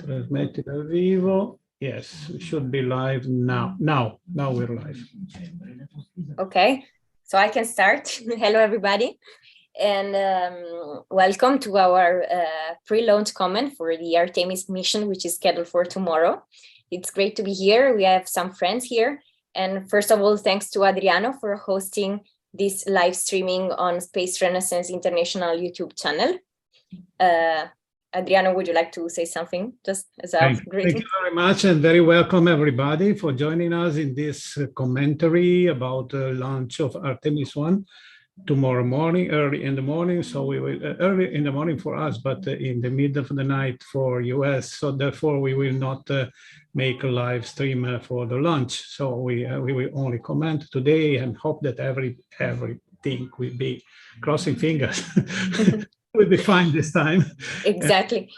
Trasmetti dal vivo. Yes, we should be live now. Now we're live. Okay, so I can start. Hello, everybody, and welcome to our pre-launch comment for the Artemis mission, which is scheduled for tomorrow. It's great to be here. We have some friends here. And first of all, thanks to Adriano for hosting this live streaming on Space Renaissance International YouTube channel. Adriano, would you like to say something just as a greeting? Thank you very much and very welcome everybody for joining us in this commentary about the launch of Artemis I tomorrow morning, early in the morning. So we will, early in the morning for us, but in the middle of the night for US. So therefore we will not make a live stream for the launch. So we will only comment today and hope that everything will be, crossing fingers, will be fine this time. Exactly.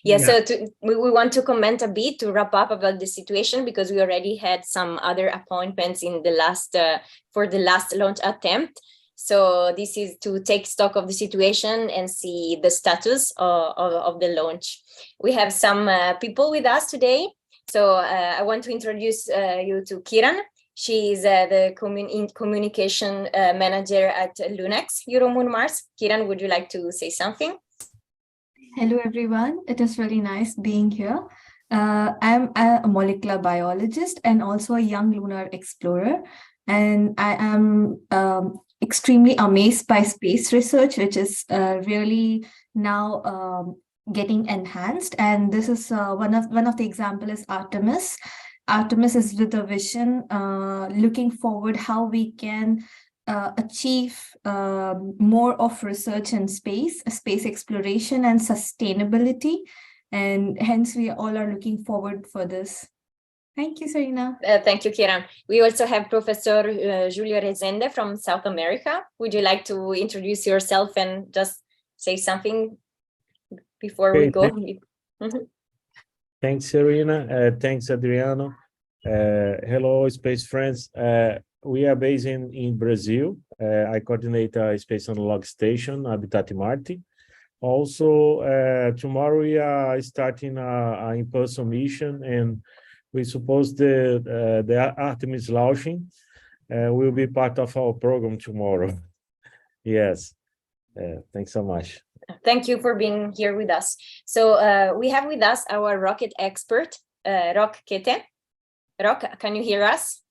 Yeah, so we want to comment a bit to wrap up about the situation, because we already had some other appointments in the last for the last launch attempt. So this is to take stock of the situation and see the status of the launch. We have some people with us today. So I want to introduce you to Kiran. She is the communication manager at LUNEX, EUROMOONMARS. Kiran, would you like to say something? Hello, everyone. It is really nice being here. I'm a molecular biologist and also a young lunar explorer. And I am extremely amazed by space research, which is really now getting enhanced. And this is one of the example is Artemis. Artemis is with a vision, looking forward how we can achieve more of research in space exploration and sustainability. And hence we all are looking forward for this. Thank you, Serena. Thank you, Kiran. We also have Professor Julio Rezende from South America. Would you like to introduce yourself and just say something before we go? Thanks, Serena. Thanks, Adriano. Hello, space friends. We are based in Brazil. I coordinate a space analog station, Habitat Marte. Also, tomorrow we are starting an in-person mission, and we suppose the Artemis launching will be part of our program tomorrow. Yes. Thanks so much. Thank you for being here with us. So we have with us our rocket expert, Rock Kete. Rock, can you hear us?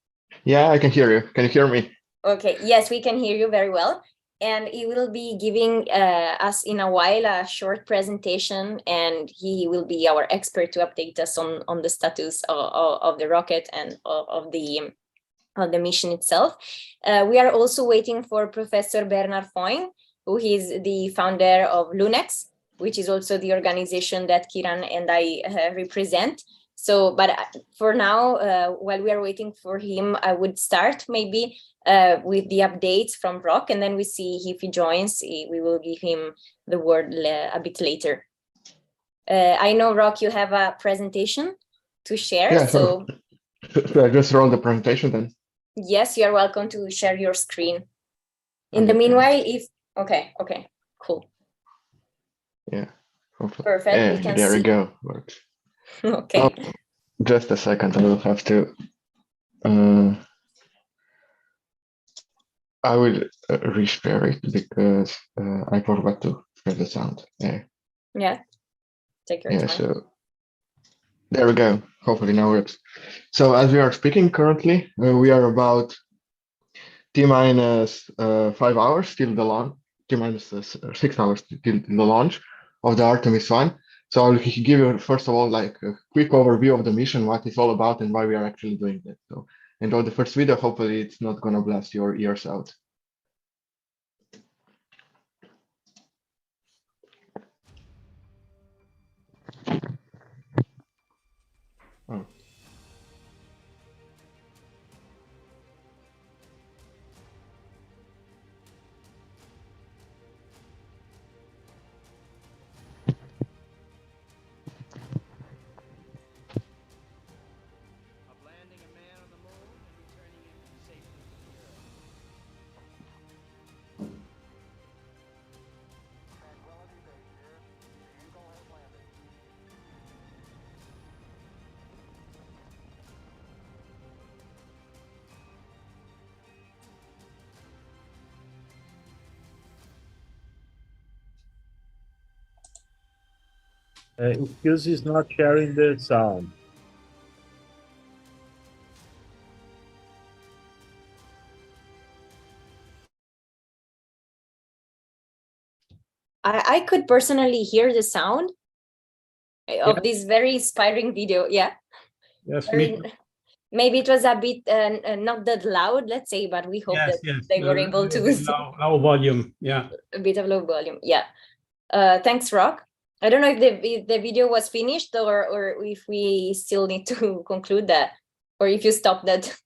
Yeah, I can hear you. Can you hear me? Okay, yes, we can hear you very well. And he will be giving us in a while a short presentation, and he will be our expert to update us on the status of the rocket and of the mission itself. We are also waiting for Professor Bernard Foing, who is the founder of LUNEX, which is also the organization that Kiran and I represent. So, but for now, while we are waiting for him, I would start maybe with the updates from Rock, and then we see if he joins. We will give him the word a bit later. I know, Rock, you have a presentation to share. Yeah, so should I just roll the presentation then? Yes, you are welcome to share your screen. In the meanwhile, okay, cool. Yeah. Hopefully. Perfect. Yeah, we can there see. we go. Works. Okay. Oh, just a second. I will have to. I will reshare it because I forgot to share the sound. Yeah. Take your time. So there we go. Hopefully now it works. So as we are speaking currently, we are about T-minus 5 hours till the launch. T-minus 6 hours till the launch of the Artemis I. So I'll give you first of all like a quick overview of the mission, what it's all about, and why we are actually doing that. So enjoy the first video. Hopefully it's not gonna blast your ears out. Oh. Excuse is not sharing the sound. I could personally hear the sound of this very inspiring video. Yeah. Yes, Maybe it was a bit not that loud, let's say, but we hope that they were able to low volume. Yeah, a bit of low volume. Yeah. Thanks, Rock. I don't know if the video was finished or if we still need to conclude that, or if you stopped that.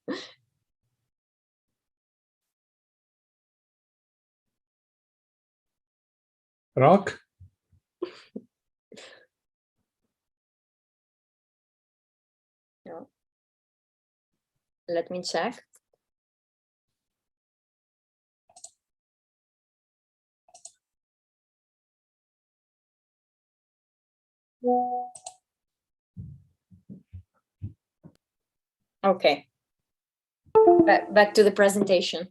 Rock. No. Let me check. Okay. Back to the presentation.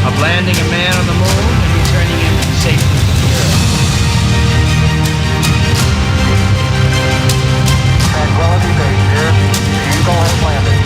Of landing a man on the moon and returning him safely to the Earth. Tranquility Base here. The Eagle has landed.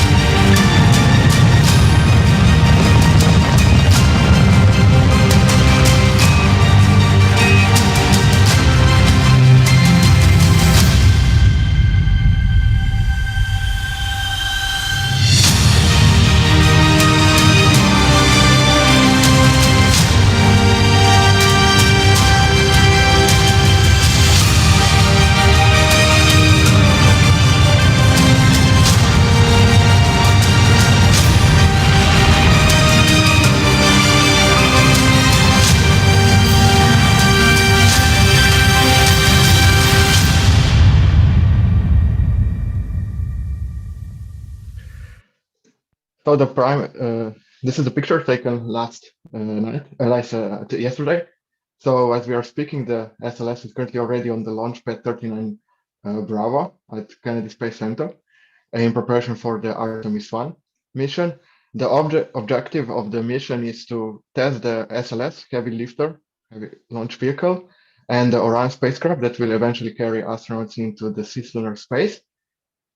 So the this is the picture taken yesterday. So as we are speaking, the SLS is currently already on the launch pad 39 Bravo at Kennedy Space Center in preparation for the Artemis I mission. The objective of the mission is to test the SLS, heavy launch vehicle, and the Orion spacecraft that will eventually carry astronauts into the cislunar space,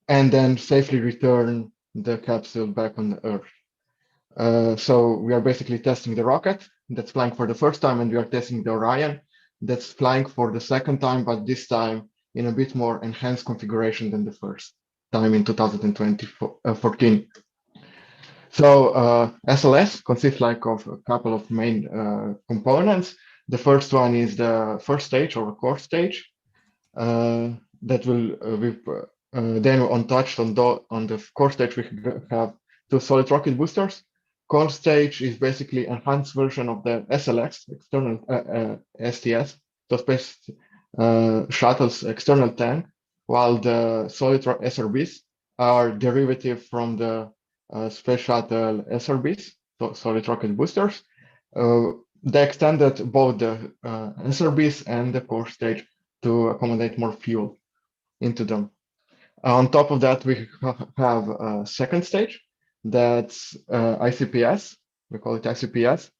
and then safely return the capsule back on the Earth. So we are basically testing the rocket that's flying for the first time, and we are testing the Orion that's flying for the second time, but this time in a bit more enhanced configuration than the first time in 2014. So SLS consists of a couple of main components. The first one is the first stage or core stage that will then untouched on the core stage we have two solid rocket boosters. Core stage is basically enhanced version of the SLX external STS, so space shuttle's external tank, while the solid SRBs are derivative from the space shuttle SRBs, so solid rocket boosters. They extended both the SRBs and the core stage to accommodate more fuel into them. On top of that, we have a second stage that's ICPS. We call it ICPS.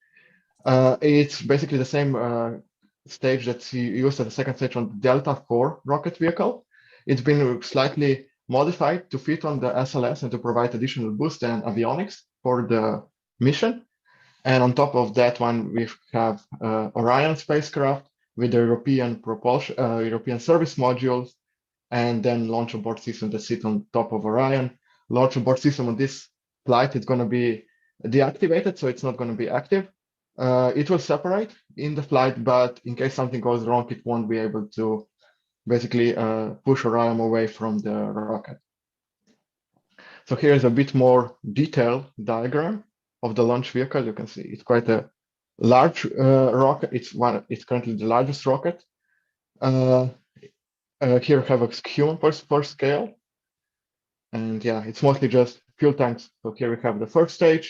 It's basically the same stage that's used as the second stage on the Delta IV rocket vehicle. It's been slightly modified to fit on the SLS and to provide additional boost and avionics for the mission. And on top of that one, we have Orion spacecraft with the European propulsion, European service modules, and then launch abort system that sit on top of Orion. Launch abort system on this flight is going to be deactivated, so it's not going to be active. It will separate in the flight, but in case something goes wrong, it won't be able to basically push Orion away from the rocket. So here's a bit more detailed diagram of the launch vehicle. You can see it's quite a large rocket. It's currently the largest rocket. Here we have a human per scale. And yeah, it's mostly just fuel tanks. So here we have the first stage,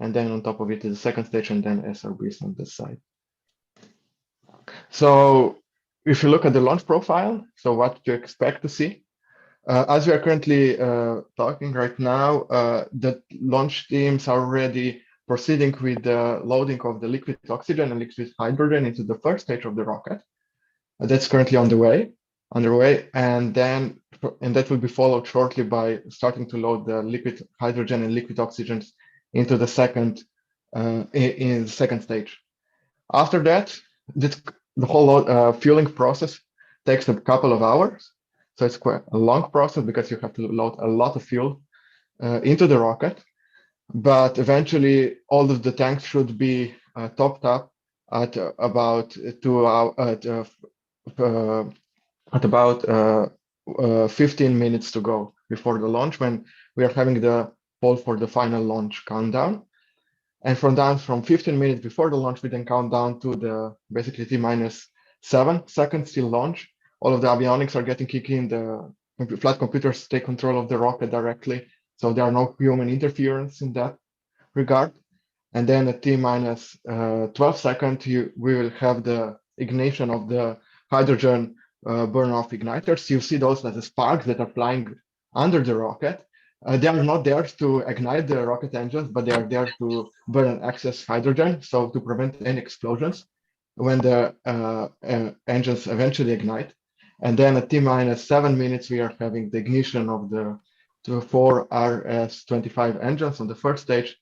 and then on top of it is the second stage, and then SRBs on this side. So if you look at the launch profile, so what do you expect to see? As we are currently talking right now, the launch teams are already proceeding with the loading of the liquid oxygen and liquid hydrogen into the first stage of the rocket. That's currently underway, and that will be followed shortly by starting to load the liquid hydrogen and liquid oxygen into the second in the second stage. After that, the whole fueling process takes a couple of hours. So it's quite a long process because you have to load a lot of fuel into the rocket. But eventually, all of the tanks should be topped up at about 15 minutes to go before the launch, when we are having the poll for the final launch countdown. And from 15 minutes before the launch, we then count down to the basically T-7 seconds till launch. All of the avionics are getting kicked in. The flight computers take control of the rocket directly, so there are no human interference in that regard. And then at T-12 seconds, we will have the ignition of the hydrogen burn-off igniters. You see those as the sparks that are flying under the rocket. They are not there to ignite the rocket engines, but they are there to burn excess hydrogen, so to prevent any explosions when the engines eventually ignite. And then at T-7 minutes, we are having the ignition of the 4 RS-25 engines on the first stage.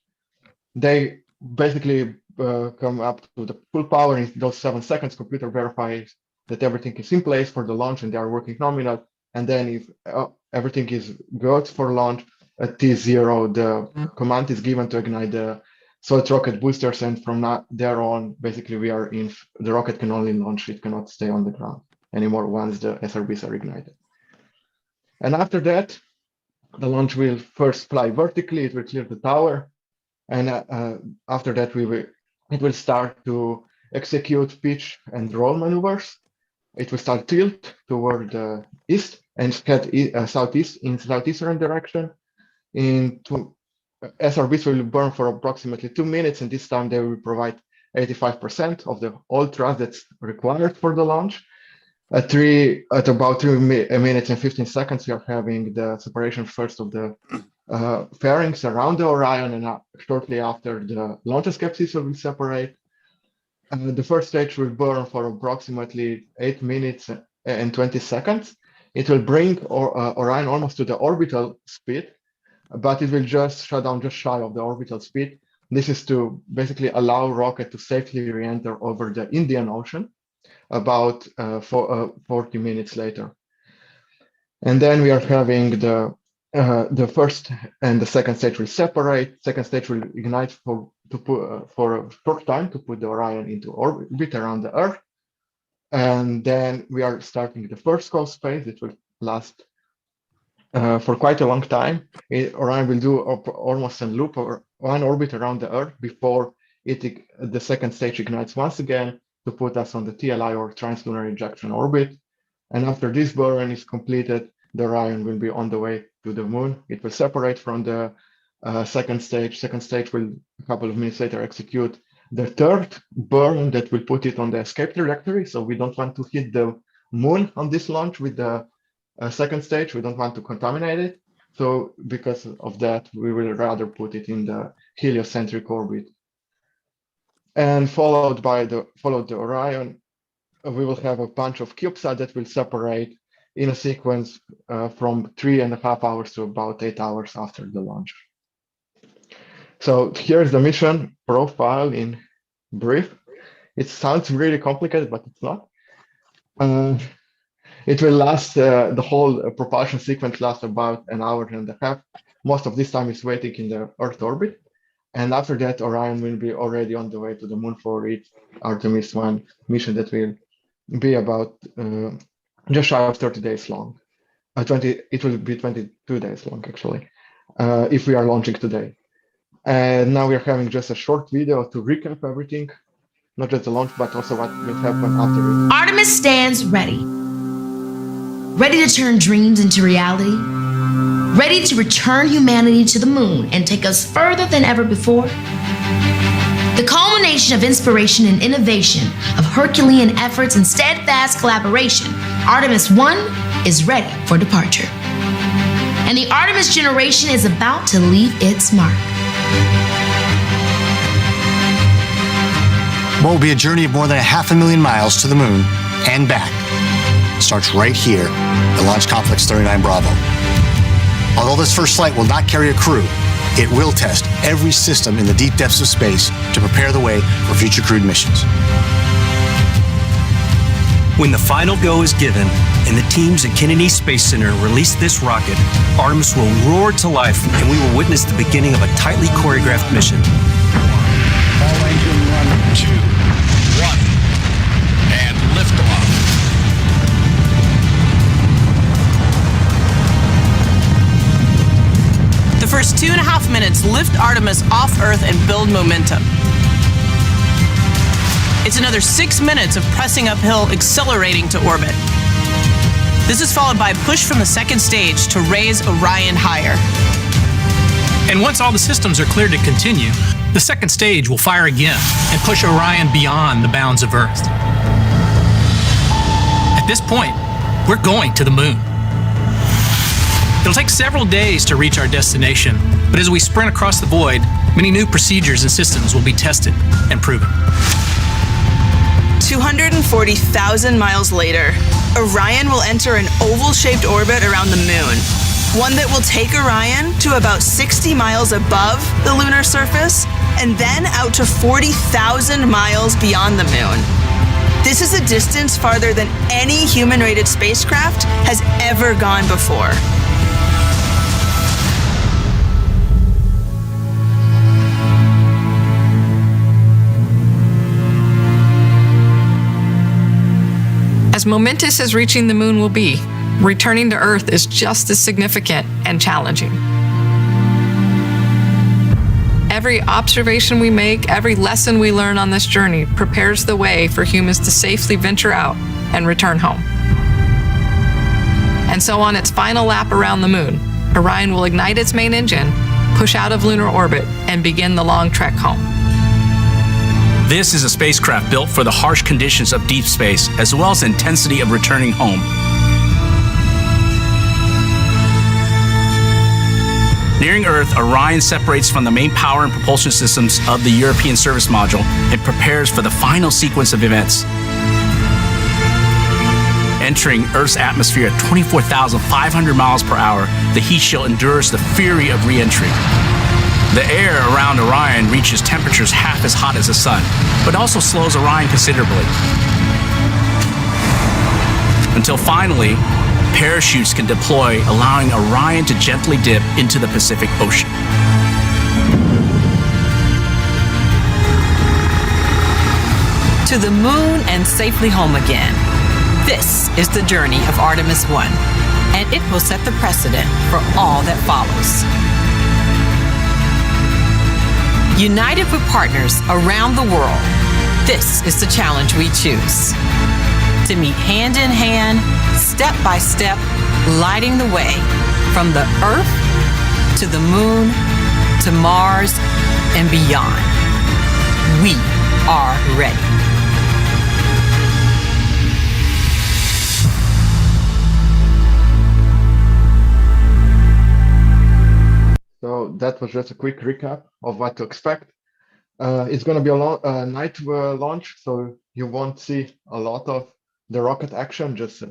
They basically come up to the full power in those 7 seconds. Computer verifies that everything is in place for the launch and they are working nominal. And then if everything is good for launch, at T0, the command is given to ignite the solid rocket boosters. And from there on, basically the rocket can only launch, it cannot stay on the ground anymore once the SRBs are ignited. And after that, the launch will first fly vertically, it will clear the tower. And after that, it will start to execute pitch and roll maneuvers. It will start tilt toward the east and head southeast in southeastern direction. SRBs will burn for approximately 2 minutes, and this time they will provide 85% of the all thrust that's required for the launch. At about 3 minutes and 15 seconds, we are having the separation first of the fairings around the Orion, and shortly after the launch escape system will separate. The first stage will burn for approximately 8 minutes and 20 seconds. It will bring Orion almost to the orbital speed, but it will just shut down just shy of the orbital speed. This is to basically allow rocket to safely re-enter over the Indian Ocean about 40 minutes later. And then we are having the first and the second stage will separate. Second stage will ignite for a short time to put the Orion into orbit around the Earth. And then we are starting the first coast phase. It will last for quite a long time. Orion will do almost a loop or one orbit around the Earth before the second stage ignites once again to put us on the TLI or translunar ejection orbit. And after this burn is completed, the Orion will be on the way to the moon. It will separate from the second stage. Second stage will, a couple of minutes later, execute the third burn that will put it on the escape trajectory. So we don't want to hit the moon on this launch with the second stage. We don't want to contaminate it. So because of that, we will rather put it in the heliocentric orbit. And followed the Orion, we will have a bunch of CubeSats that will separate in a sequence from 3.5 hours to about 8 hours after the launch. So here's the mission profile in brief. It sounds really complicated, but it's not. It will last, the whole propulsion sequence lasts about 1.5 hours. Most of this time is waiting in the Earth orbit. And after that, Orion will be already on the way to the moon for its Artemis I mission that will be about just shy of 30 days long. It will be 22 days long, actually, if we are launching today. And now we are having just a short video to recap everything, not just the launch, but also what will happen after it. Artemis stands ready. Ready to turn dreams into reality. ready to return humanity to the moon and take us further than ever before? The culmination of inspiration and innovation, of Herculean efforts and steadfast collaboration, Artemis I is ready for departure. And the Artemis generation is about to leave its mark. What will be a journey of more than 500,000 miles to the moon and back starts right here at Launch Complex 39 Bravo. Although this first flight will not carry a crew, it will test every system in the deep depths of space to prepare the way for future crewed missions. When the final go is given and the teams at Kennedy Space Center release this rocket, Artemis will roar to life and we will witness the beginning of a tightly choreographed mission. All engine 1, 2, 1, and liftoff. The first 2.5 minutes lift Artemis off Earth and build momentum. It's another 6 minutes of pressing uphill, accelerating to orbit. This is followed by a push from the second stage to raise Orion higher. And once all the systems are cleared to continue, the second stage will fire again and push Orion beyond the bounds of Earth. At this point, we're going to the moon. It'll take several days to reach our destination, but as we sprint across the void, many new procedures and systems will be tested and proven. 240,000 miles later, Orion will enter an oval-shaped orbit around the moon, one that will take Orion to about 60 miles above the lunar surface and then out to 40,000 miles beyond the moon. This is a distance farther than any human-rated spacecraft has ever gone before. As momentous as reaching the moon will be, returning to Earth is just as significant and challenging. Every observation we make, every lesson we learn on this journey prepares the way for humans to safely venture out and return home. And so on its final lap around the moon, Orion will ignite its main engine, push out of lunar orbit, and begin the long trek home. This is a spacecraft built for the harsh conditions of deep space, as well as the intensity of returning home. Nearing Earth, Orion separates from the main power and propulsion systems of the European Service Module and prepares for the final sequence of events. Entering Earth's atmosphere at 24,500 miles per hour, the heat shield endures the fury of re-entry. The air around Orion reaches temperatures half as hot as the sun, but also slows Orion considerably. Until finally, parachutes can deploy, allowing Orion to gently dip into the Pacific Ocean. To the moon and safely home again. This is the journey of Artemis I, and it will set the precedent for all that follows. United with partners around the world, this is the challenge we choose. To meet hand in hand, step by step, lighting the way from the Earth to the moon, to Mars, and beyond. We are ready. So that was just a quick recap of what to expect. It's going to be a night launch, so you won't see a lot of the rocket action, just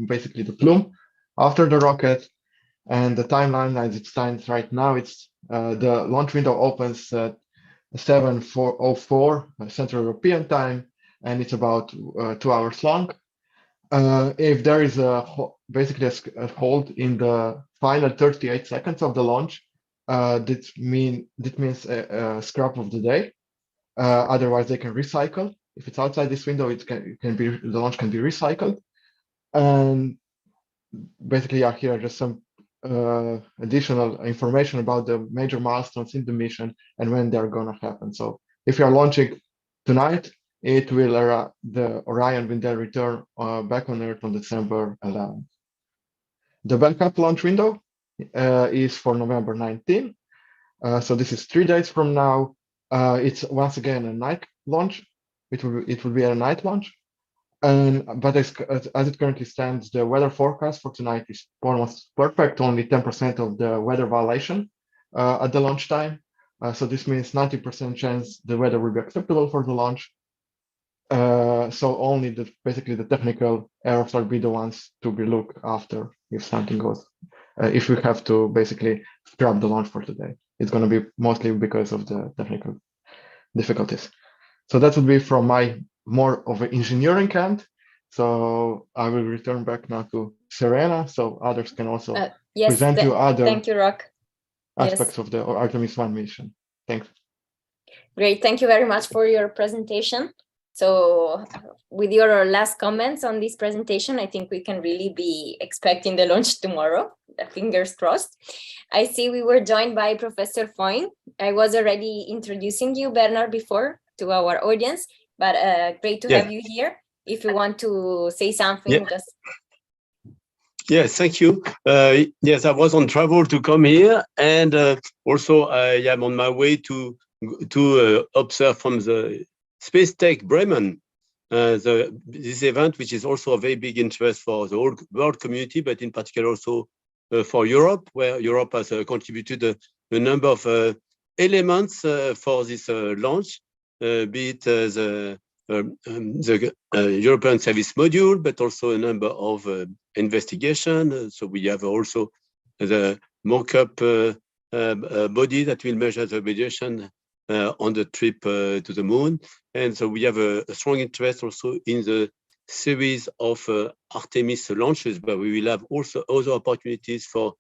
basically the plume after the rocket. And the timeline as it stands right now, it's the launch window opens at 7:04 Central European time, and it's about 2 hours long. If there is basically a hold in the final 38 seconds of the launch, that means a scrap of the day. Otherwise, they can recycle. If it's outside this window, the launch can be recycled. And basically, here are just some additional information about the major milestones in the mission and when they're gonna happen. So if you are launching tonight, it will the Orion will then return back on Earth on December 11th. The backup launch window is for November 19. So this is 3 days from now. It's once again a night launch. It will be a night launch. But as it currently stands, the weather forecast for tonight is almost perfect, only 10% of the weather violation at the launch time. So this means 90% chance the weather will be acceptable for the launch. So only basically the technical errors will be the ones to be looked after if something goes, if we have to basically scrap the launch for today. It's going to be mostly because of the technical difficulties. So that would be from my more of an engineering end. So I will return back now to Serena, so others can also present you other thank you, Rock. aspects of the Artemis I mission. Thanks. Great, thank you very much for your presentation. So with your last comments on this presentation, I think we can really be expecting the launch tomorrow, fingers crossed. I see we were joined by Professor Foing. I was already introducing you, Bernard, before to our audience, but great to have you here. If you want to say something, just... Yes, thank you. Yes, I was on travel to come here, and also I am on my way to observe from the Space Tech Bremen this event, which is also a very big interest for the whole world community, but in particular also for Europe, where Europe has contributed a number of elements for this launch, be it the European Service Module, but also a number of investigation. So we have also the mock-up body that will measure the radiation on the trip to the moon. And so we have a strong interest also in the series of Artemis launches, but we will have also other opportunities for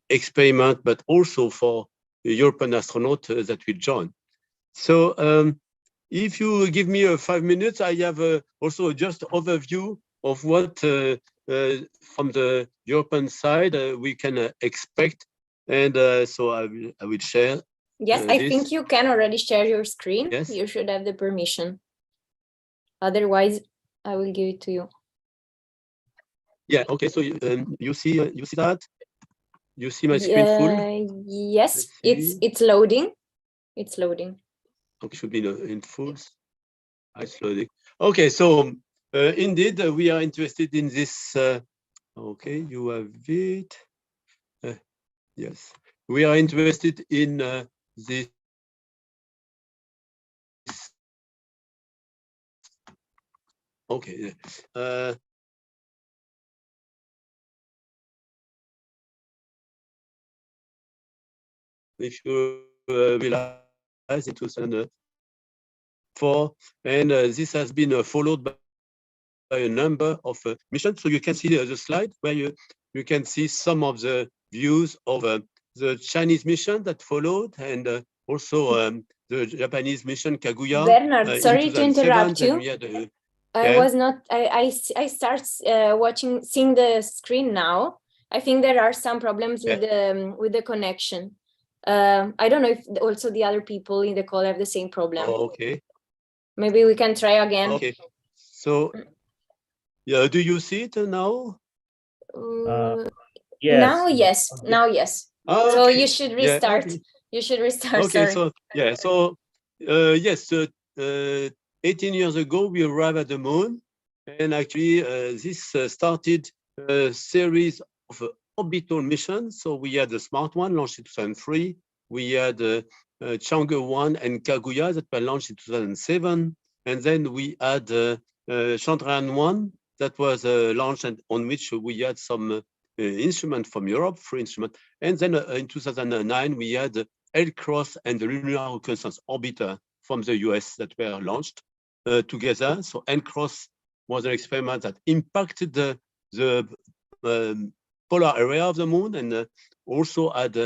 experiment, but also for European astronauts that will join. So if you give me 5 minutes, I have also just overview of what from the European side we can expect. And so I will share. Yes, I think you can already share your screen. Yes. You should have the permission. Otherwise, I will give it to you. Yeah. Okay. So you see that? You see my screen full? Yes, it's loading. It's loading. Okay, should be in full. It's loading. Okay. So indeed, we are interested in this. Okay, you have it. Yes, we are interested in this. Okay. If you realize in 2004, and this has been followed by a number of missions. So you can see the slide where you can see some of the views of the Chinese mission that followed, and also the Japanese mission Kaguya. Bernard, sorry to interrupt you. I was not. I start seeing the screen now. I think there are some problems with the connection. I don't know if also the other people in the call have the same problem. Oh, okay. Maybe we can try again. Okay. So, yeah, do you see it now? Yes. Now, yes. Okay. Now, yes. Oh, so okay. you should restart. Yeah, okay. You should restart. Okay. Sorry. So yeah. So yes. 18 years ago, we arrived at the moon, and actually this started a series of orbital missions. So we had the SMART one launched in 2003. We had Chang'e 1 and Kaguya that were launched in 2007. And then we had Chandrayaan 1 that was launched and on which we had some instrument from Europe, free instrument. And then in 2009, we had LCROSS and the Lunar Reconnaissance Orbiter from the US that were launched together. So LCROSS was an experiment that impacted the polar area of the moon, and also had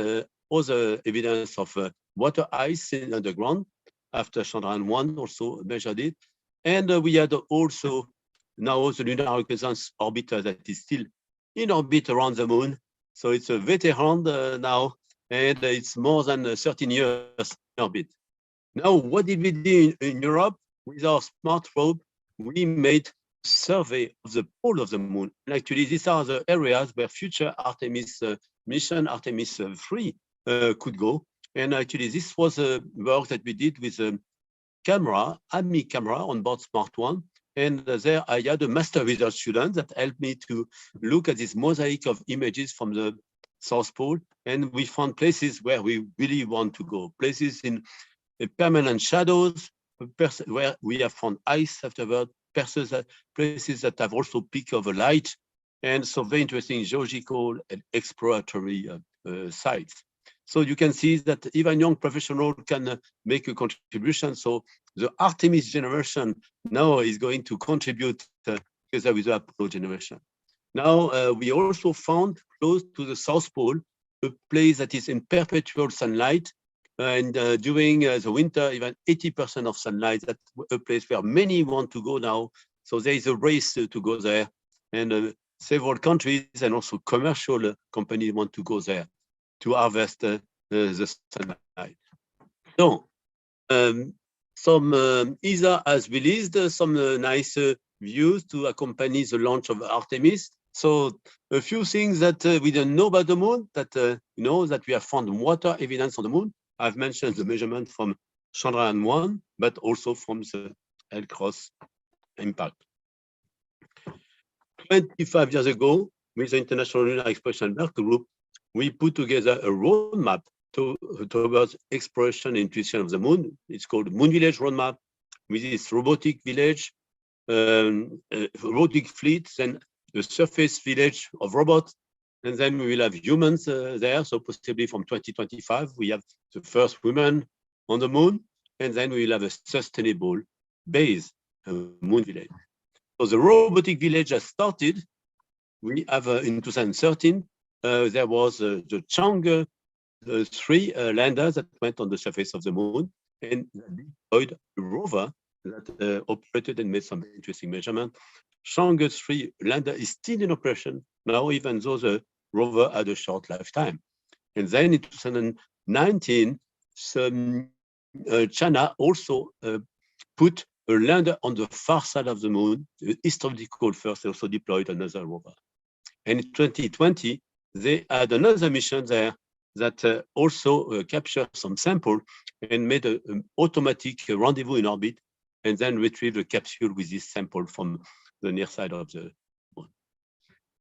other evidence of water ice in underground after Chandrayaan 1 also measured it. And we had also now the Lunar Reconnaissance Orbiter that is still in orbit around the moon. So it's a veteran now, and it's more than 13 years in orbit. Now, what did we do in Europe? With our smart probe, we made survey of the pole of the moon. And actually, these are the areas where future Artemis mission, Artemis III, could go. And actually, this was a work that we did with a camera, AMI camera on board Smart 1. And there I had a master research student that helped me to look at this mosaic of images from the South Pole. And we found places where we really want to go, places in permanent shadows, where we have found ice afterward, places that have also peak of a light, and so very interesting geological and exploratory sites. So you can see that even young professionals can make a contribution. So the Artemis generation now is going to contribute together with the Apollo generation. Now we also found close to the South Pole a place that is in perpetual sunlight, and during the winter, even 80% of sunlight. That's a place where many want to go now. So there is a race to go there, and several countries and also commercial companies want to go there to harvest the sunlight. So ESA has released some nice views to accompany the launch of Artemis. So a few things that we don't know about the moon, that that we have found water evidence on the moon. I've mentioned the measurement from Chandrayaan-1, but also from the LCROSS impact. 25 years ago, with the International Lunar Exploration Working Group, we put together a roadmap towards exploration and intuition of the moon. It's called Moon Village Roadmap, with this robotic village, robotic fleets, and the surface village of robots. And then we will have humans there. So possibly from 2025, we have the first women on the moon. And then we will have a sustainable base, moon village. So the robotic village has started. We have in 2013, there was the Chang'E 3 lander that went on the surface of the moon and deployed a rover that operated and made some interesting measurements. Chang'e 3 lander is still in operation now, even though the rover had a short lifetime. And then in 2019, China also put a lander on the far side of the moon, the historical first, also deployed another rover. And in 2020, they had another mission there that also captured some sample and made an automatic rendezvous in orbit, and then retrieved a capsule with this sample from the near side of the moon.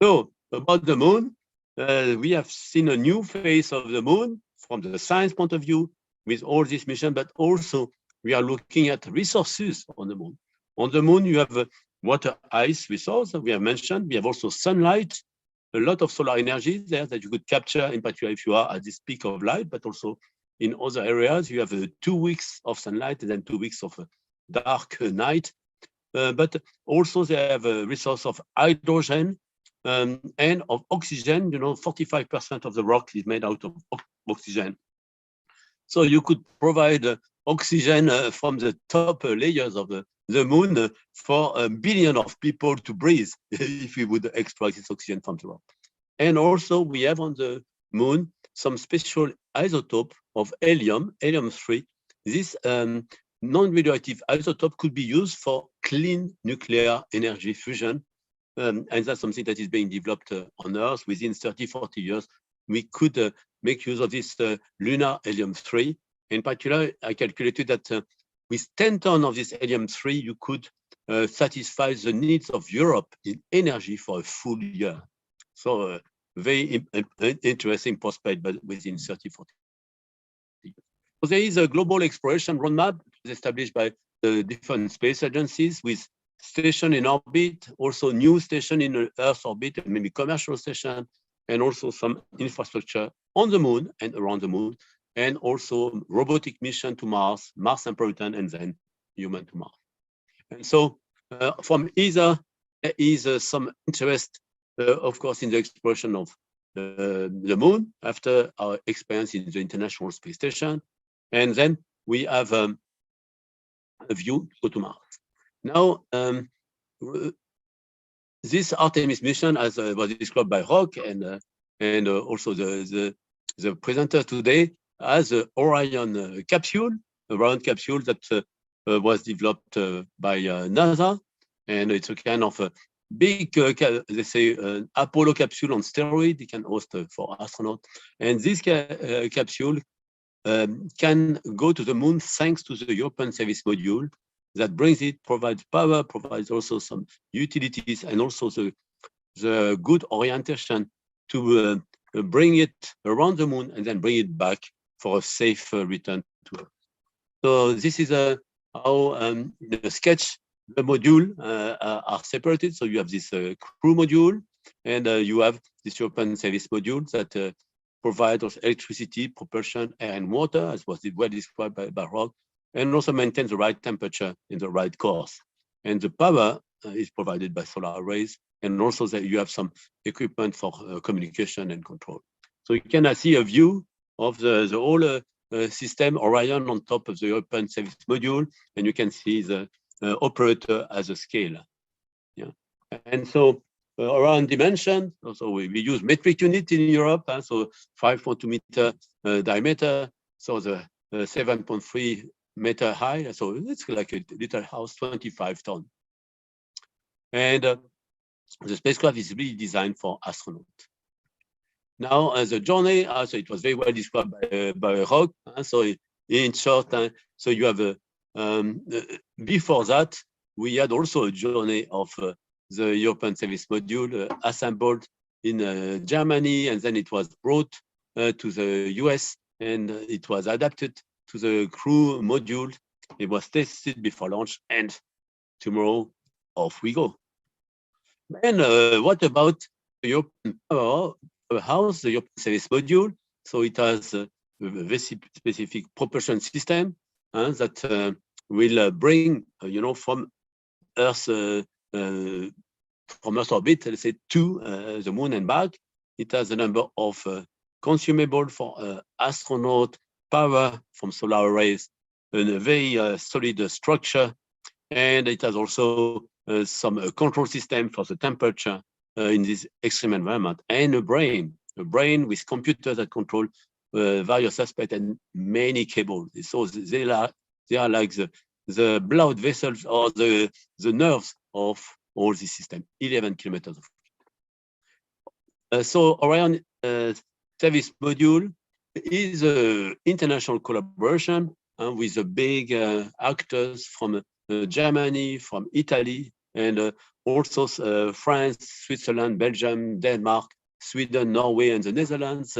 So about the moon, we have seen a new face of the moon from the science point of view with all this mission, but also we are looking at resources on the moon. On the moon, you have water ice resource we have mentioned. We have also sunlight, a lot of solar energy there that you could capture, in particular if you are at this peak of light, but also in other areas, you have 2 weeks of sunlight and then 2 weeks of dark night. But also they have a resource of hydrogen and of oxygen. 45% of the rock is made out of oxygen. So you could provide oxygen from the top layers of the moon for 1 billion of people to breathe if we would extract this oxygen from the rock. And also we have on the moon some special isotope of helium, helium-3. This non-radioactive isotope could be used for clean nuclear energy fusion. And that's something that is being developed on Earth. Within 30-40 years, we could make use of this lunar helium-3. In particular, I calculated that with 10 tons of this helium-3, you could satisfy the needs of Europe in energy for a full year. So very interesting prospect, but within 30-40 years. So there is a global exploration roadmap established by the different space agencies with station in orbit, also new station in Earth orbit, maybe commercial station, and also some infrastructure on the moon and around the moon, and also robotic mission to Mars, Mars sample return, and then human to Mars. And so from ESA, there is some interest, of course, in the exploration of the moon after our experience in the International Space Station. And then we have a view to go to Mars. Now, this Artemis mission, as was described by Rock and also the presenter today, has an Orion capsule, a round capsule that was developed by NASA. And it's a kind of a big, they say, an Apollo capsule on steroid. It can host 4 astronauts. And this capsule can go to the moon thanks to the European Service Module that brings it, provides power, provides also some utilities, and also the good orientation to bring it around the moon and then bring it back for a safe return to Earth. So this is how the sketch, the module are separated. So you have this crew module, and you have this European Service Module that provides us electricity, propulsion, air, and water, as was well described by Rob, and also maintains the right temperature in the right course. And the power is provided by solar arrays, and also that you have some equipment for communication and control. So you can see a view of the whole system Orion on top of the European Service Module, and you can see the operator as a scale. Yeah, and so around dimension, also we use metric unit in Europe, so 5.2 meter diameter, so the 7.3 meter high, so it's like a little house, 25 tons. And the spacecraft is really designed for astronauts. Now, as a journey, so it was very well described by Rob. So in short, so you have before that, we had also a journey of the European Service Module assembled in Germany, and then it was brought to the US, and it was adapted to the crew module. It was tested before launch, and tomorrow off we go. And what about the European Powerhouse, the European Service Module? So it has a very specific propulsion system that will bring, from Earth orbit, let's say, to the moon and back. It has a number of consumable for astronaut, power from solar arrays, and a very solid structure. And it has also some control system for the temperature in this extreme environment, and a brain with computers that control various aspects and many cables. So they are like the blood vessels or the nerves of all this system, 11 kilometers. So Orion Service Module is an international collaboration with the big actors from Germany, from Italy, and also France, Switzerland, Belgium, Denmark, Sweden, Norway, and the Netherlands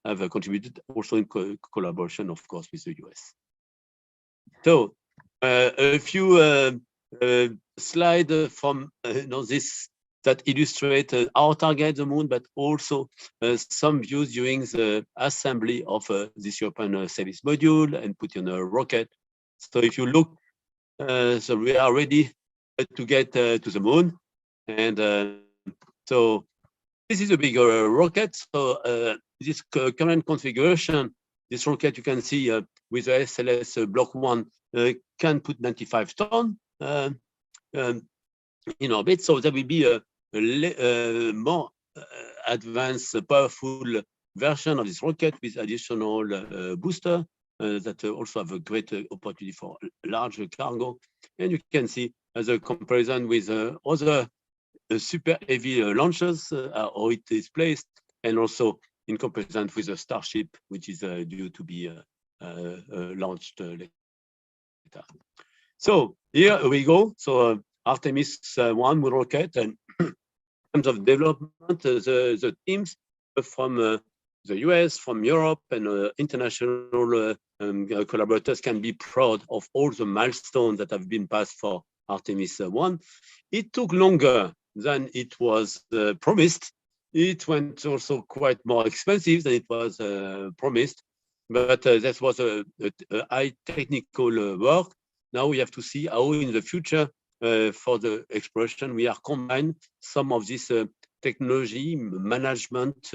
have contributed, also in collaboration, of course, with the US. So a few slides from this that illustrate our target, the moon, but also some views during the assembly of this European Service Module and put in a rocket. So if you look, so we are ready to get to the moon. And so this is a bigger rocket. So this current configuration, this rocket you can see with the SLS Block 1 can put 95 tons in orbit. So there will be a more advanced, powerful version of this rocket with additional booster that also have a great opportunity for larger cargo. And you can see as a comparison with other super heavy launchers, how it is placed, and also in comparison with the Starship, which is due to be launched later. So here we go. So Artemis I moon rocket, and in terms of development, the teams from the US, from Europe, and international collaborators can be proud of all the milestones that have been passed for Artemis I. It took longer than it was promised. It went also quite more expensive than it was promised, but that was a high technical work. Now we have to see how in the future for the exploration we are combine some of this technology, management,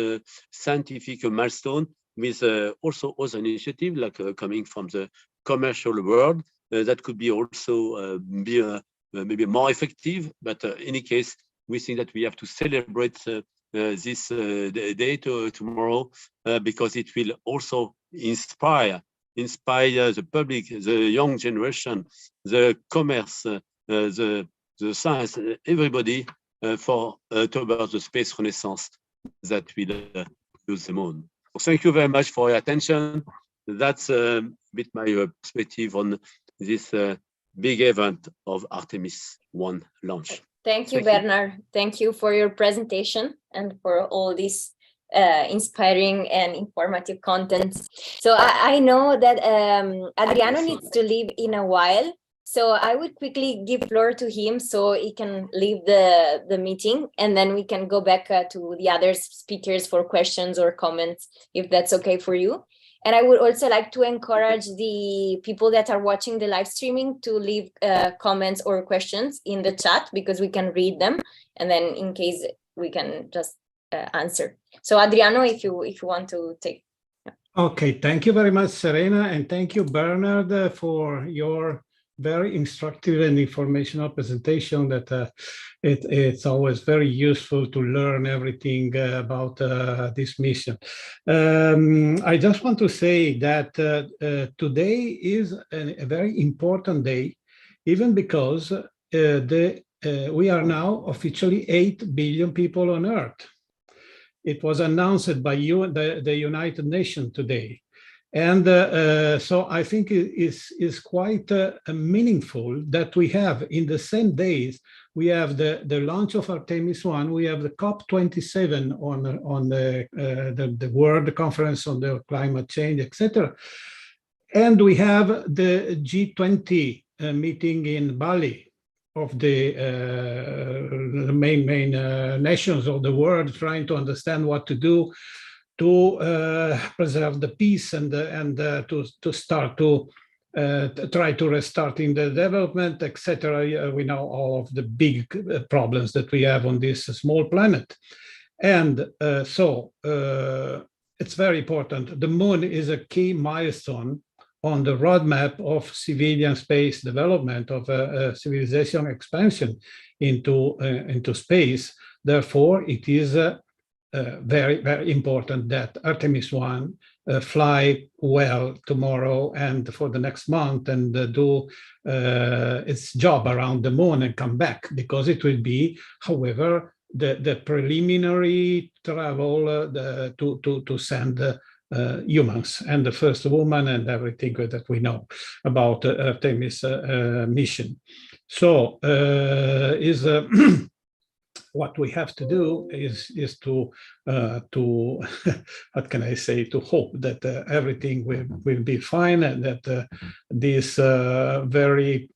scientific milestone with also other initiatives like coming from the commercial world that could be also maybe more effective. But in any case, we think that we have to celebrate this day tomorrow because it will also inspire the public, the young generation, the commerce, the the science, everybody towards the space renaissance that will use the moon. So thank you very much for your attention. That's a bit my perspective on this big event of Artemis I launch. Thank you, Bernard. Thank you for your presentation and for all this inspiring and informative content. So I know that Adriano needs to leave in a while. So I would quickly give floor to him so he can leave the meeting, and then we can go back to the other speakers for questions or comments, if that's okay for you. And I would also like to encourage the people that are watching the live streaming to leave comments or questions in the chat, because we can read them, and then in case we can just answer. So Adriano, if you want to take. Okay, thank you very much, Serena, and thank you, Bernard, for your very instructive and informational presentation. That it's always very useful to learn everything about this mission. I just want to say that today is a very important day, even because we are now officially 8 billion people on Earth. It was announced by the United Nations today. And so I think it is quite meaningful that we have in the same days, we have the launch of Artemis I, we have the COP27 on the World Conference on the Climate Change, etc. And we have the G20 meeting in Bali of the main nations of the world, trying to understand what to do to preserve the peace and to start to try to restarting the development, etc. We know all of the big problems that we have on this small planet. And so it's very important. The moon is a key milestone on the roadmap of civilian space development, of civilization expansion into space. Therefore, it is very, very important that Artemis I fly well tomorrow and for the next month, and do its job around the moon and come back, because it will be, however, the preliminary travel to send humans and the first woman and everything that we know about the Artemis mission. So what we have to do is to what can I say, to hope that everything will be fine, and that this very,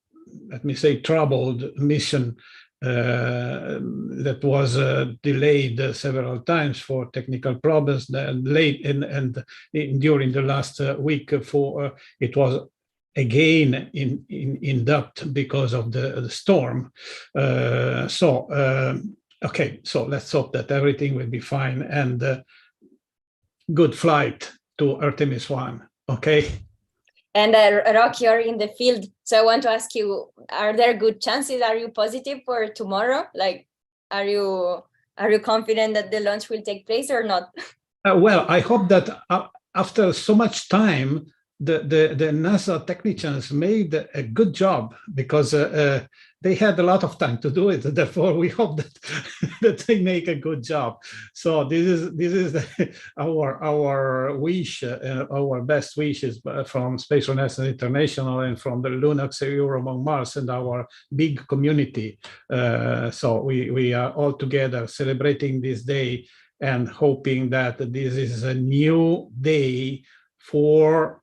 let me say, troubled mission that was delayed several times for technical problems, late and during the last week, for it was again in doubt because of the storm. Okay, so let's hope that everything will be fine, and good flight to Artemis I. Okay. And Rock, you're in the field, so I want to ask you: are there good chances? Are you positive for tomorrow? Like, are you confident that the launch will take place or not? Well, I hope that after so much time, the NASA technicians made a good job, because they had a lot of time to do it. Therefore, we hope that they make a good job. So this is our wish, our best wishes from Space Renaissance International and from the LUNEX, EUROMOONMARS, and our big community. So we are all together celebrating this day and hoping that this is a new day for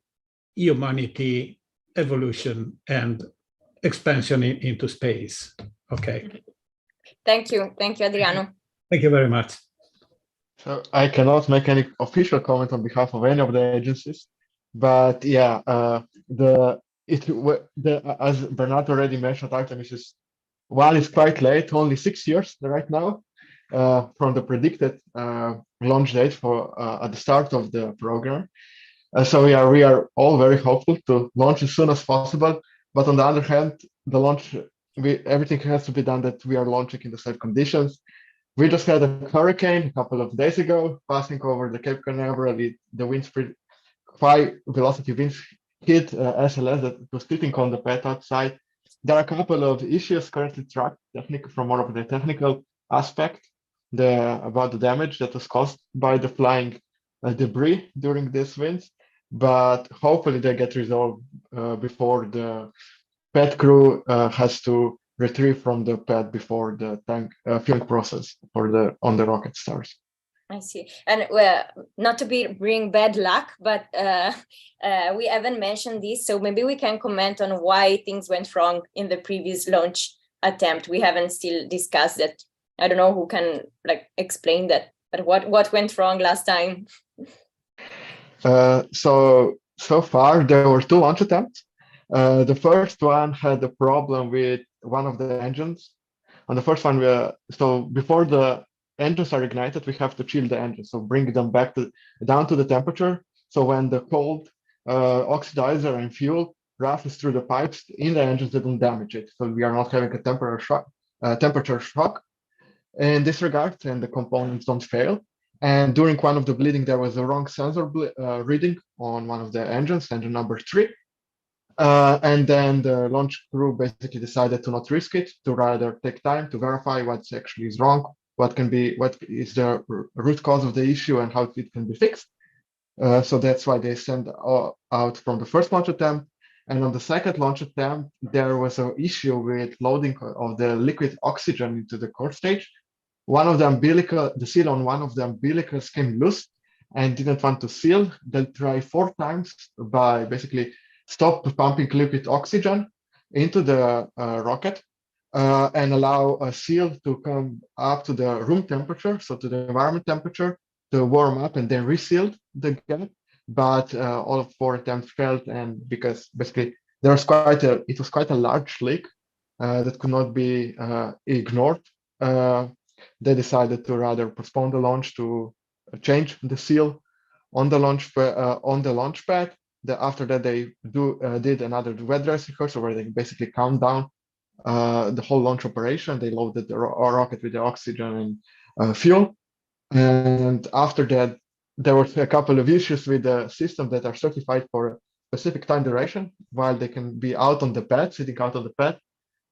humanity evolution and expansion into space. Okay. Thank you, Adriano. Thank you very much. So I cannot make any official comment on behalf of any of the agencies, but yeah, as Bernard already mentioned, Artemis I is quite late, only 6 years right now from the predicted launch date for at the start of the program. So we are all very hopeful to launch as soon as possible. But on the other hand, the launch, everything has to be done that we are launching in the safe conditions. We just had a hurricane a couple of days ago passing over the Cape Canaveral. The wind speed, high velocity winds hit SLS that was sitting on the pad outside. there are a couple of issues currently tracked from more of the technical aspect, about the damage that was caused by the flying debris during these winds, but hopefully they get resolved before the pad crew has to retrieve from the pad before the tank fueling process on the rocket starts. I see. And not to bring bad luck, but we haven't mentioned this, so maybe we can comment on why things went wrong in the previous launch attempt. We haven't still discussed that. I don't know who can explain that, but what went wrong last time? So far there were 2 launch attempts. The first one had a problem with one of the engines. On the first one, so before the engines are ignited, we have to chill the engines, so bring them back down to the temperature. So when the cold oxidizer and fuel rushes through the pipes in the engines, they don't damage it. So we are not having a temperature shock in this regard, and the components don't fail. And during one of the bleeding, there was a wrong sensor reading on one of the engines, engine number 3. And then the launch crew basically decided to not risk it, to rather take time to verify what actually is wrong, what is the root cause of the issue, and how it can be fixed. So that's why they sent out from the first launch attempt. And on the second launch attempt, there was an issue with loading of the liquid oxygen into the core stage. One of the seal on one of the umbilicals came loose and didn't want to seal. They tried 4 times by basically stop pumping liquid oxygen into the rocket and allow a seal to come up to the room temperature, so to the environment temperature, to warm up and then resealed the gap. But all 4 attempts failed, and because basically it was quite a large leak that could not be ignored. They decided to rather postpone the launch to change the seal on the launch pad. After that, they did another wet dress rehearsal where they basically count down the whole launch operation. They loaded the rocket with the oxygen and fuel. And after that, there were a couple of issues with the system that are certified for a specific time duration while they can be out on the pad, sitting out on the pad.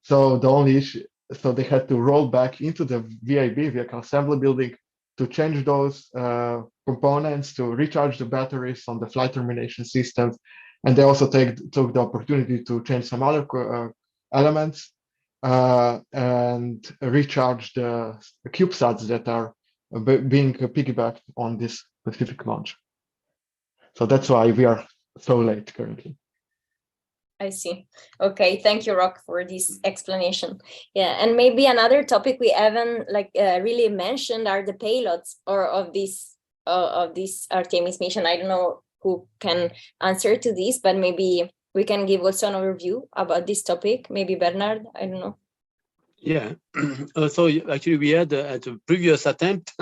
So the only issue, so they had to roll back into the vehicle assembly building to change those components, to recharge the batteries on the flight termination systems. And they also took the opportunity to change some other elements and recharge the CubeSats that are being piggybacked on this specific launch. So that's why we are so late currently. I see. Okay, thank you, Rock, for this explanation. Yeah, and maybe another topic we haven't really mentioned are the payloads of this Artemis mission. I don't know who can answer to this, but maybe we can give also an overview about this topic. Maybe Bernard, I don't know. Yeah, so actually we had at a previous attempt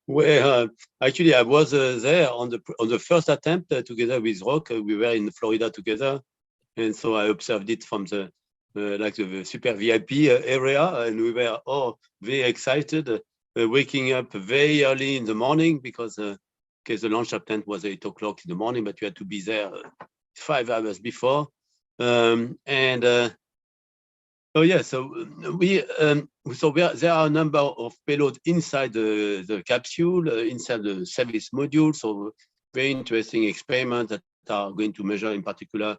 where actually I was there on the first attempt together with Rock. We were in Florida together, and so I observed it from the the super VIP area, and we were all very excited, waking up very early in the morning because the launch attempt was 8 o'clock in the morning, but you had to be there 5 hours before, Oh yeah, so there are a number of payloads inside the capsule, inside the service module. So very interesting experiments that are going to measure, in particular,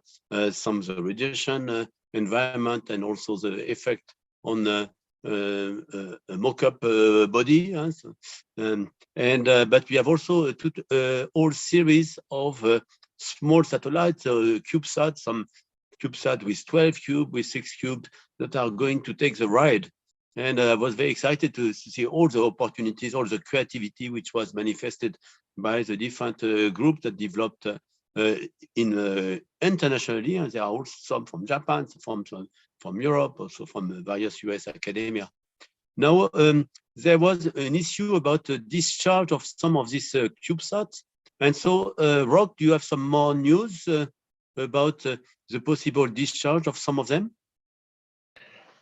some of the radiation environment and also the effect on the mock-up body. But we have also a whole series of small satellites, CubeSats, some CubeSat with 12 cubes, with 6 cubes that are going to take the ride. And I was very excited to see all the opportunities, all the creativity which was manifested by the different groups that developed internationally. And there are also some from Japan, from Europe, also from various US academia. Now, there was an issue about the discharge of some of these CubeSats. And so, Rock, do you have some more news about the possible discharge of some of them?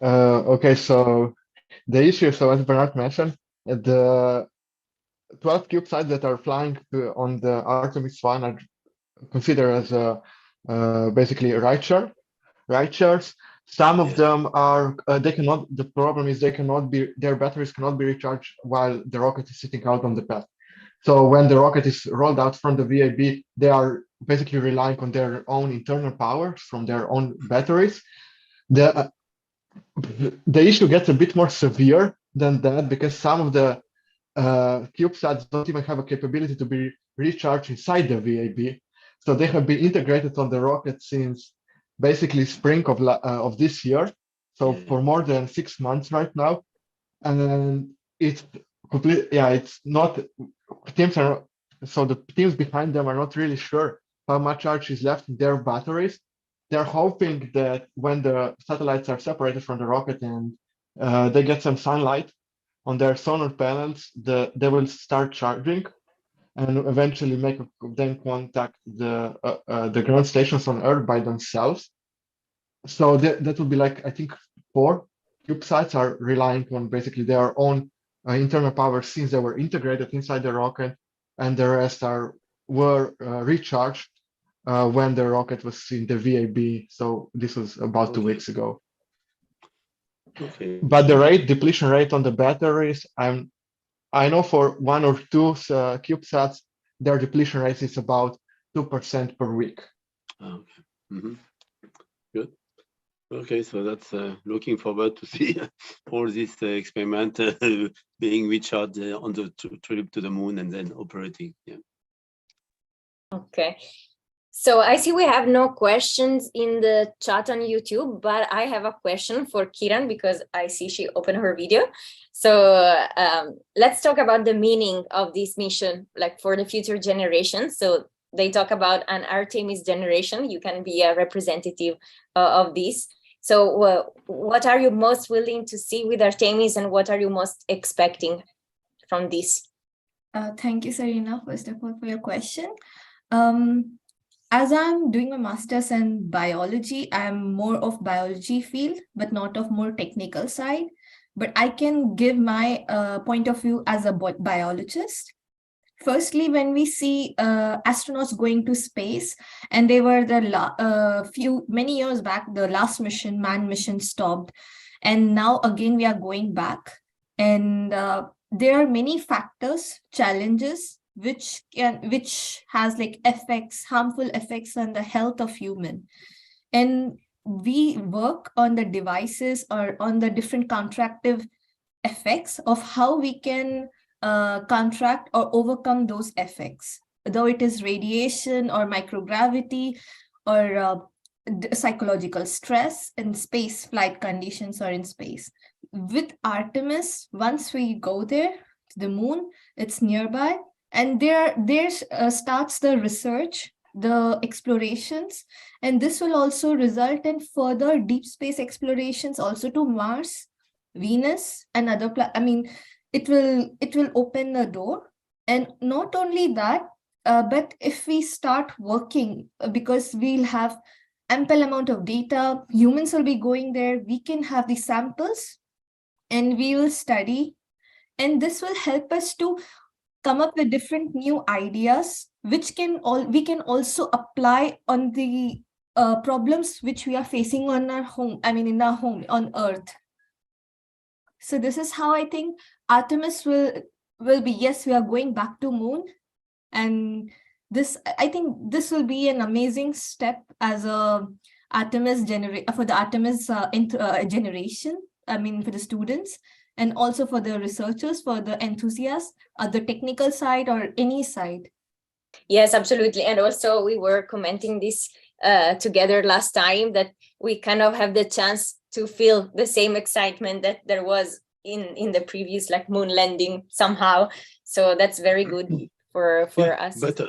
Okay, so the issue, so as Bernard mentioned, the 12 CubeSats that are flying on the Artemis I are considered as basically rideshares. Some of them are they cannot. The problem is their batteries cannot be recharged while the rocket is sitting out on the path. So when the rocket is rolled out from the VAB, they are basically relying on their own internal power from their own batteries. The issue gets a bit more severe than that because some of the CubeSats don't even have a capability to be recharged inside the VAB. So they have been integrated on the rocket since basically spring of this year. So for more than 6 months right now. And it's complete, it's not, so the teams behind them are not really sure how much charge is left in their batteries. They're hoping that when the satellites are separated from the rocket and they get some sunlight on their solar panels, they will start charging and eventually then contact the ground stations on Earth by themselves. So that would be like, I think 4 CubeSats are relying on basically their own internal power since they were integrated inside the rocket, and the rest were recharged when the rocket was in the VAB. So this was about 2 weeks ago. Okay. But the depletion rate on the batteries, I know for 1 or 2 CubeSats, their depletion rate is about 2% per week. Okay. Mm-hmm. Good. Okay, so that's looking forward to see all this experiment being recharged on the trip to the moon and then operating. Yeah. Okay. So I see we have no questions in the chat on YouTube, but I have a question for Kiran because I see she opened her video. So let's talk about the meaning of this mission, like for the future generations. So they talk about an Artemis generation. You can be a representative of this. So what are you most willing to see with Artemis and what are you most expecting from this? Thank you, Serena, first of all, for your question. As I'm doing my master's in biology, I'm more of biology field, but not of more technical side. But I can give my point of view as a biologist. Firstly, when we see astronauts going to space, and they were many years back, the last mission, manned mission stopped. And now again, we are going back. And there are many factors, challenges, which has like harmful effects on the health of human. And we work on the devices or on the different contractive effects of how we can contract or overcome those effects, though it is radiation or microgravity or psychological stress in space flight conditions or in space. With Artemis, once we go there to the moon, it's nearby, and there starts the research, the explorations, and this will also result in further deep space explorations also to Mars, Venus, and other planets. It will open the door. And not only that, but if we start working, because we'll have ample amount of data, humans will be going there, we can have the samples and we will study. And this will help us to come up with different new ideas, which we can also apply on the problems which we are facing on our home, in our home on Earth. So this is how I think Artemis will be. Yes, we are going back to moon, and I think this will be an amazing step as a Artemis for the Artemis generation. For the students and also for the researchers, for the enthusiasts, the technical side or any side. Yes, absolutely. And also we were commenting this together last time, that we kind of have the chance to feel the same excitement that there was in the previous moon landing somehow. So that's very good for us. But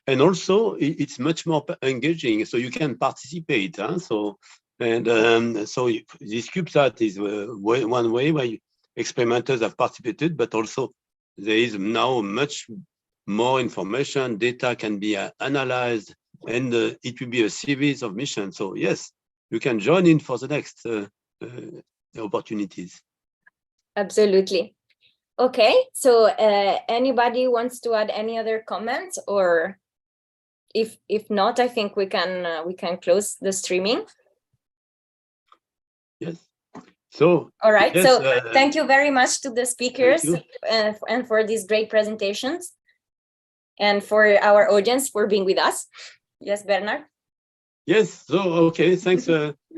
and also it's much more engaging, so you can participate. So this CubeSat is one way where experimenters have participated, but also there is now much more information, data can be analyzed, and it will be a series of missions. So yes, you can join in for the next opportunities. Absolutely. Okay, so anybody wants to add any other comments, or if not, I think we can close the streaming. Yes. So, all right. yes, So thank you very much to the speakers and for these great presentations, and for our audience for being with us. Yes, Bernard. Yes. So, okay. Thanks,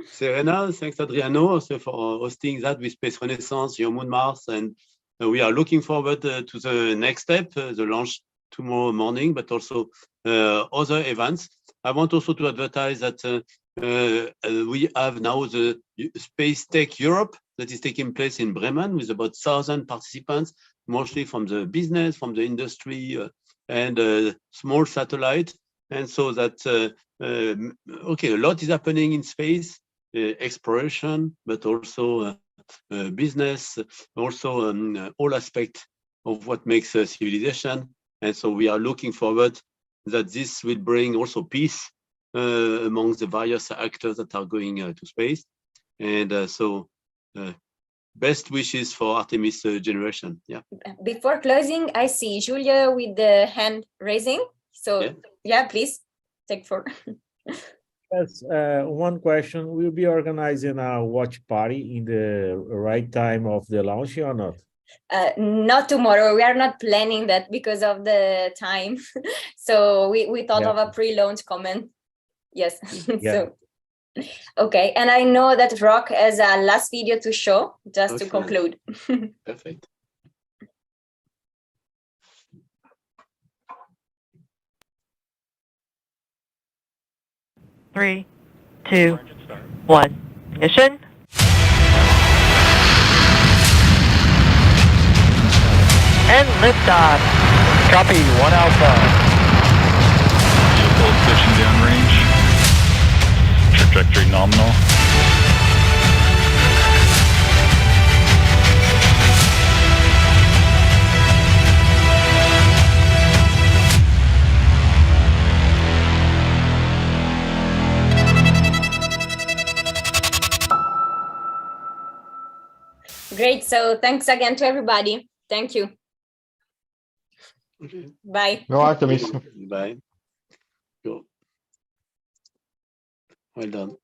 Serena. Thanks, Adriano, also for hosting that with Space Renaissance, EUROMOONMARS, and we are looking forward to the next step, the launch tomorrow morning, but also other events. I want also to advertise that we have now the Space Tech Europe that is taking place in Bremen with about 1,000 participants, mostly from the business, from the industry, and small satellite. And so that, okay, a lot is happening in space, exploration, but also business, also all aspects of what makes a civilization. And so we are looking forward that this will bring also peace among the various actors that are going to space. And so best wishes for Artemis generation. Yeah. Before closing, I see Julia with the hand raising. So yeah, please take for. Yes, one question. Will be organizing a watch party in the right time of the launch or not? Not tomorrow. We are not planning that because of the time. So we thought of a pre-launch comment. Yes. So okay. And I know that Rock has a last video to show just to conclude. Perfect. Three, two, one. Ignition. And liftoff. Copy, 1 Alpha. Full pitching downrange. Trajectory nominal. Great. So thanks again to everybody. Thank you. Okay. Bye. No, Artemis. Bye. Go. Well done.